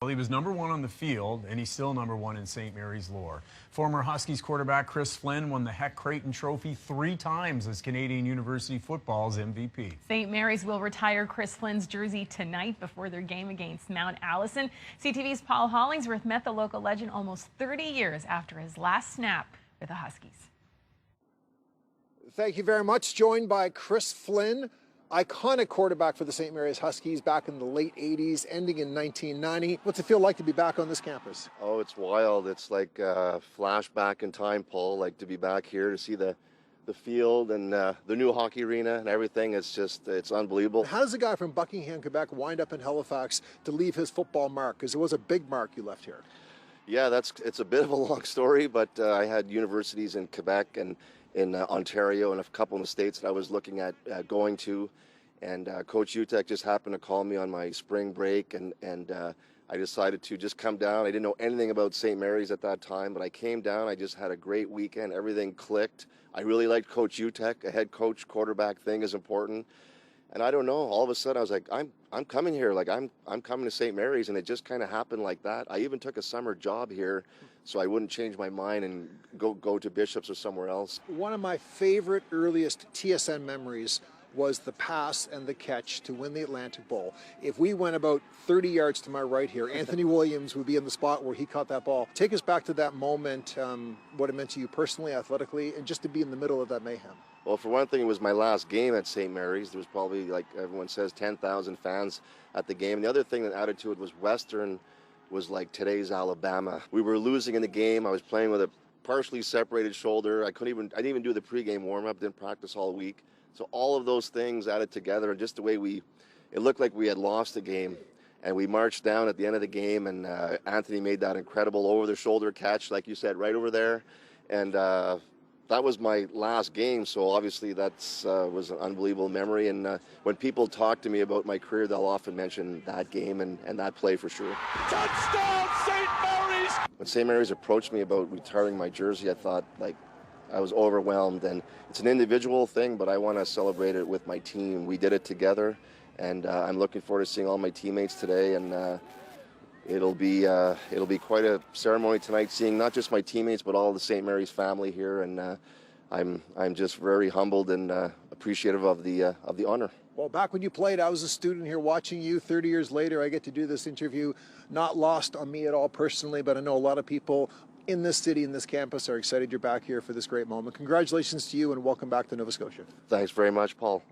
Well, he was #1 on the field, and he's still #1 in St. Mary's lore. Former Huskies quarterback Chris Flynn won the Heck Creighton Trophy 3 times as Canadian University football's MVP. St. Mary's will retire Chris Flynn's jersey tonight before their game against Mount Allison. CTV's Paul Hollingsworth met the local legend almost 30 years after his last snap with the Huskies. Thank you very much. Joined by Chris Flynn, iconic quarterback for the St. Mary's Huskies back in the late 80s, ending in 1990. What's it feel like to be back on this campus? Oh, it's wild. It's like a flashback in time, Paul, like to be back here to see the field and the new hockey arena and everything. It's unbelievable. How does a guy from Buckingham, Quebec wind up in Halifax to leave his football mark? Because it was a big mark you left here. Yeah, it's a bit of a long story, but I had universities in Quebec and in Ontario and a couple in the States that I was looking at going to. And Coach Utek just happened to call me on my spring break, and I decided to just come down. I didn't know anything about St. Mary's at that time, but I came down. I just had a great weekend. Everything clicked. I really liked Coach Utek. A head coach quarterback thing is important. And I don't know, all of a sudden I was like, I'm coming here, like I'm coming to St. Mary's, and it just kind of happened like that. I even took a summer job here so I wouldn't change my mind and go to Bishops or somewhere else. One of my favorite earliest TSN memories was the pass and the catch to win the Atlantic Bowl. If we went about 30 yards to my right here, Anthony Williams would be in the spot where he caught that ball. Take us back to that moment, what it meant to you personally, athletically, and just to be in the middle of that mayhem. Well, for one thing, it was my last game at St. Mary's. There was probably, like everyone says, 10,000 fans at the game. And the other thing that added to it was Western was like today's Alabama. We were losing in the game. I was playing with a partially separated shoulder. I didn't even do the pregame warm-up, didn't practice all week. So all of those things added together, and just the way it looked like we had lost the game. And we marched down at the end of the game, and Anthony made that incredible over-the-shoulder catch, like you said, right over there. And that was my last game, so obviously that was an unbelievable memory. And when people talk to me about my career, they'll often mention that game and that play for sure. Touchdown, St. Mary's! When St. Mary's approached me about retiring my jersey, I thought, like, I was overwhelmed. And it's an individual thing, but I want to celebrate it with my team. We did it together, and I'm looking forward to seeing all my teammates today. And it'll be quite a ceremony tonight, seeing not just my teammates but all the St. Mary's family here, and I'm just very humbled and appreciative of the honor. Well, back when you played, I was a student here watching you. 30 years later, I get to do this interview. Not lost on me at all personally, but I know a lot of people in this city, in this campus, are excited you're back here for this great moment. Congratulations to you, and welcome back to Nova Scotia. Thanks very much, Paul.